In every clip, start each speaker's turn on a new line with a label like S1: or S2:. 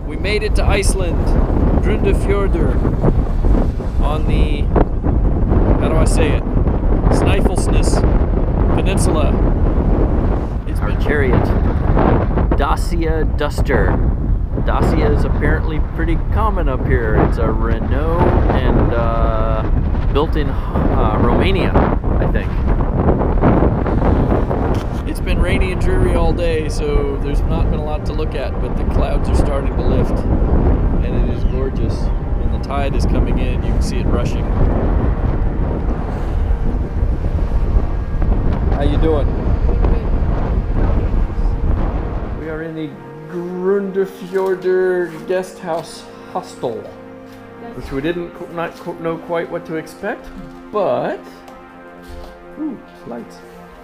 S1: We made it to Iceland, Grundarfjörður, on the, how do I say it, Snæfellsnes Peninsula. It's
S2: Our chariot, Dacia Duster. Dacia is apparently pretty common up here. It's a Renault and built in Romania, I think.
S1: It's been rainy and dreary all day, so there's not been a lot to look at, but the clouds are starting to lift, and it is gorgeous. And the tide is coming in, you can see it rushing. How you doing? We are in the Grundarfjörður guest house hostel, which we didn't know quite what to expect, but lights.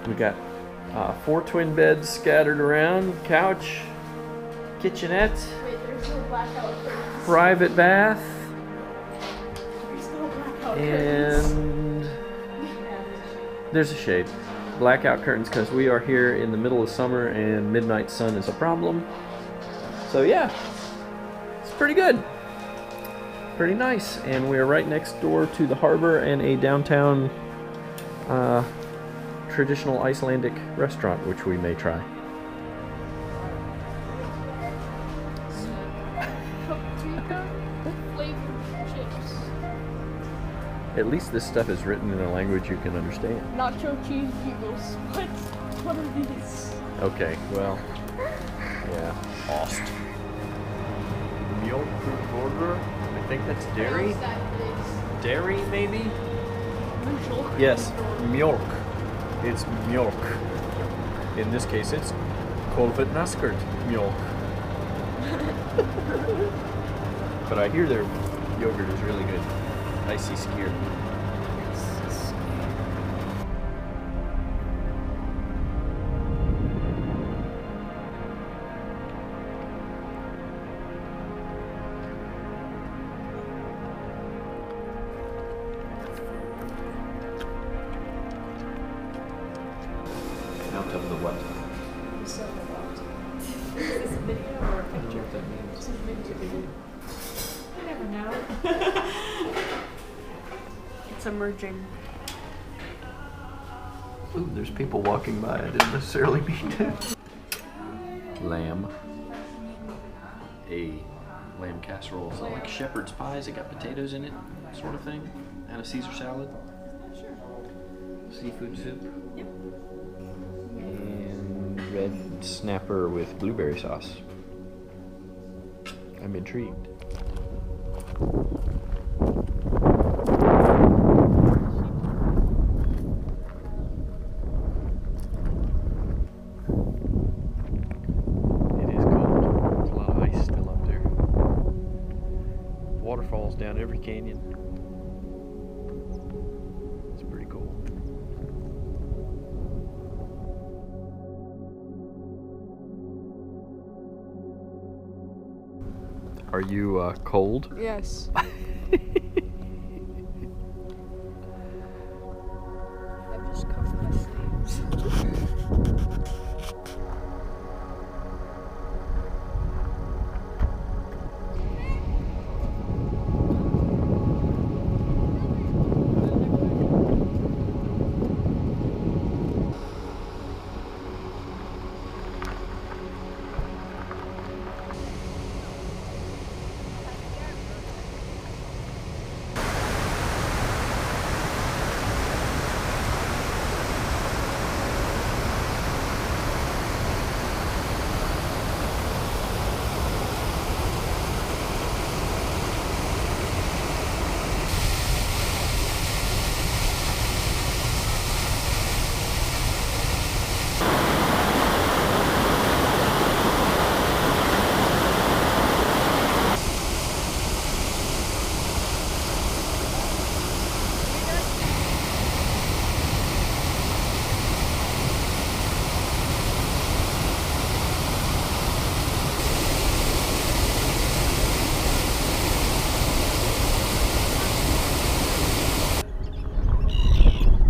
S1: We got 4 twin beds scattered around, couch, kitchenette, private bath, and there's a shade. Blackout curtains because we are here in the middle of summer and midnight sun is a problem. So yeah, it's pretty good. Pretty nice. And we're right next door to the harbor and a downtown traditional Icelandic restaurant, which we may try. At least this stuff is written in a language you can understand.
S3: Nacho cheese bugles. What are these?
S1: Okay, well, yeah. Ost. Milk burger. I think that's dairy. Dairy, maybe? Yes, milk. It's milk. In this case, it's kolvet naskert milk. But I hear their yogurt is really good. Icy skier. Out of the what?
S3: Is this a video or a picture?
S1: What that means.
S3: You never know. It's emerging.
S1: Ooh, there's people walking by. I didn't necessarily mean to. Lamb. A lamb casserole. Is that like shepherd's pies? It got potatoes in it, sort of thing? And a Caesar salad?
S3: Sure.
S1: Seafood soup?
S3: Yep.
S1: And red snapper with blueberry sauce. I'm intrigued. It is cold. There's a lot of ice still up there. Waterfalls down every canyon. It's pretty cool. Are you cold?
S3: Yes. I've just covered my sleeves.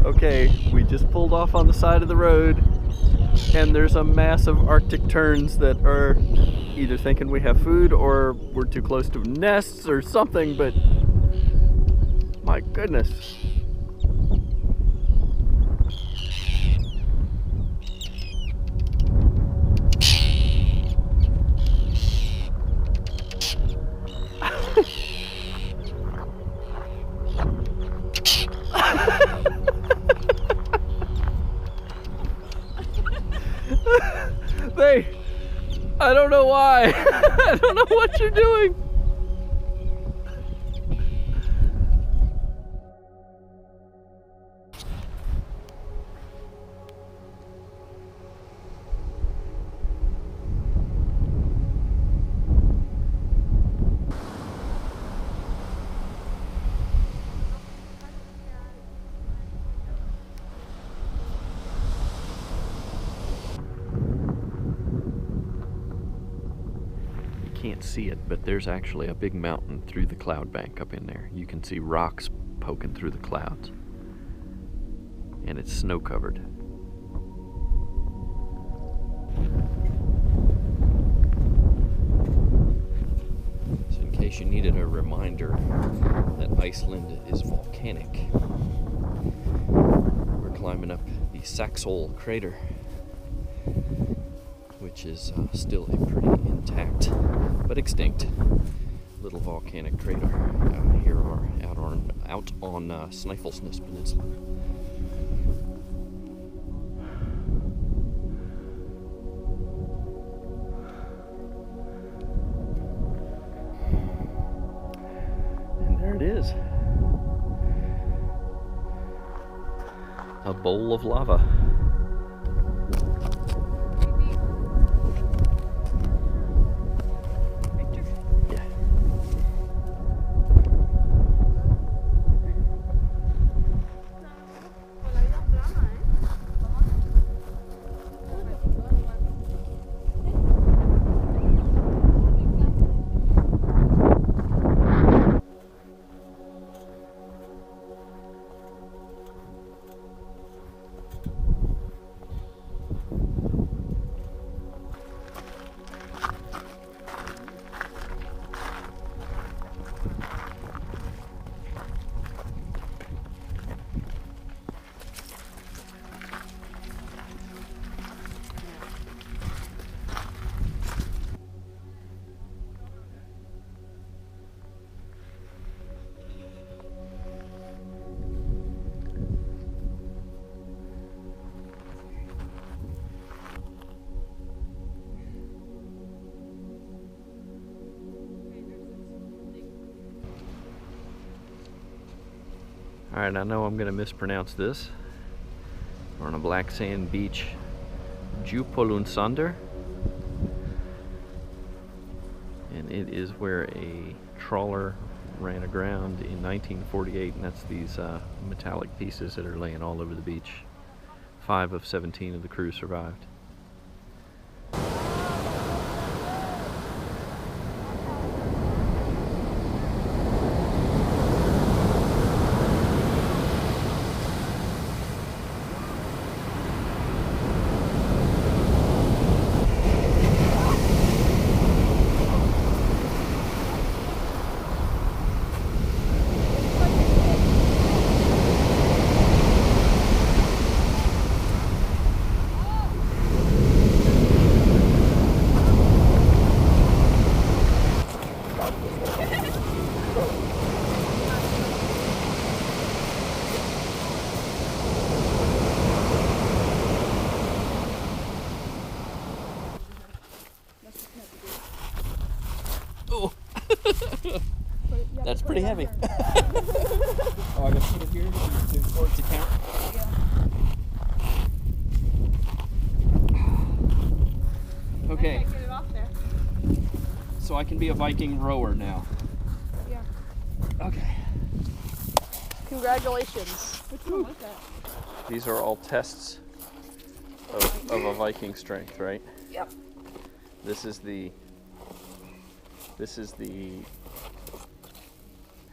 S1: Okay, we just pulled off on the side of the road and there's a mass of Arctic terns that are
S2: either thinking we have food or we're too close to nests or something, but my goodness. I don't know why. I don't know what you're doing. Can't see it, but there's actually a big mountain through the cloud bank up in there. You can see rocks poking through the clouds, and it's snow covered. So in case you needed a reminder that Iceland is volcanic, we're climbing up the Saxhóll crater, which is still a pretty intact but extinct little volcanic crater here or out on Snæfellsnes Peninsula. And there it is, a bowl of lava. Alright, I know I'm going to mispronounce this. We're on a black sand beach, Djúpalónssandur. And it is where a trawler ran aground in 1948, and that's these metallic pieces that are laying all over the beach. 5 of 17 of the crew survived. That's pretty heavy. Oh, I gotta put it here for it to count. Yeah. Okay.
S3: Get it off there.
S2: So I can be a Viking rower now.
S3: Yeah.
S2: Okay.
S3: Congratulations. Which one was that?
S1: These are all tests of a Viking strength, right?
S3: Yep.
S1: This is the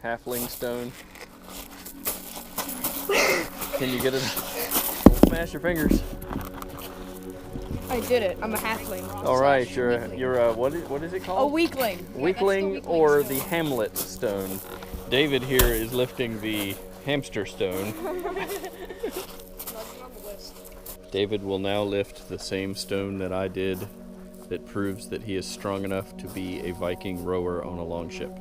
S1: halfling stone. Can you get it? Smash your fingers.
S3: I did it. I'm a halfling.
S1: All right, you're a what is it
S3: A
S1: called?
S3: weakling.
S1: Weakling or the Hamlet stone. David here is lifting the hamster stone. David will now lift the same stone that I did that proves that he is strong enough to be a Viking rower on a longship.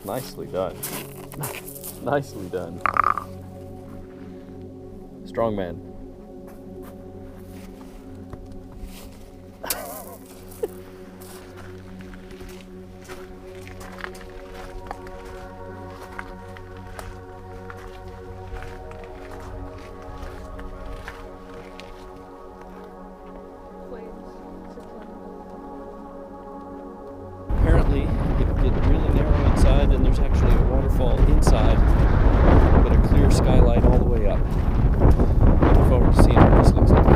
S1: Nicely done. Nicely done. Strong man. Apparently, it gets really narrow inside, and there's actually a waterfall inside, but a clear skylight all the way up. Looking forward to seeing what this looks like.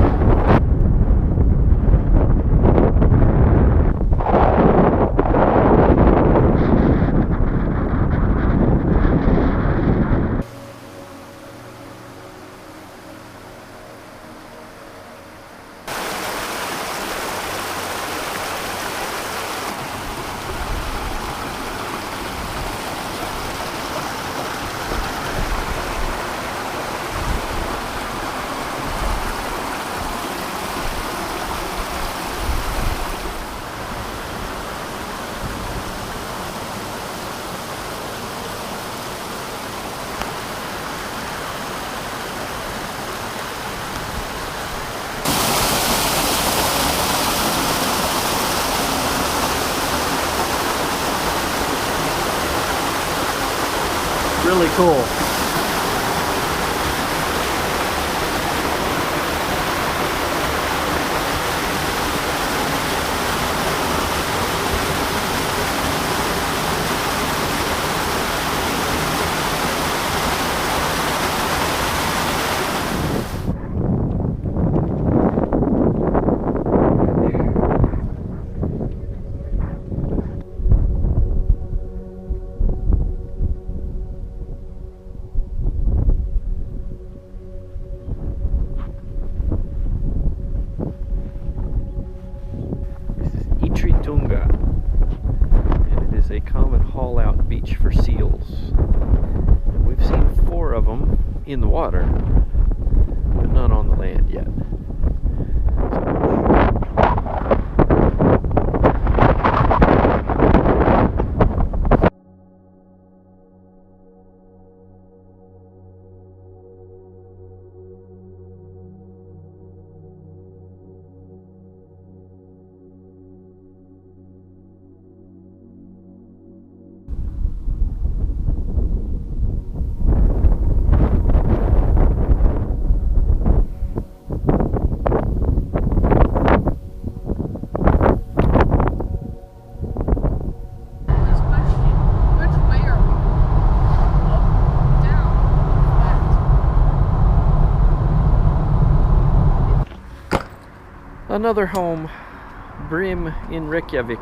S1: Really cool. Ytri Tunga, and it is a common haul-out beach for seals. And we've seen 4 of them in the water, but none on the land yet. Another home, Brim in Reykjavik.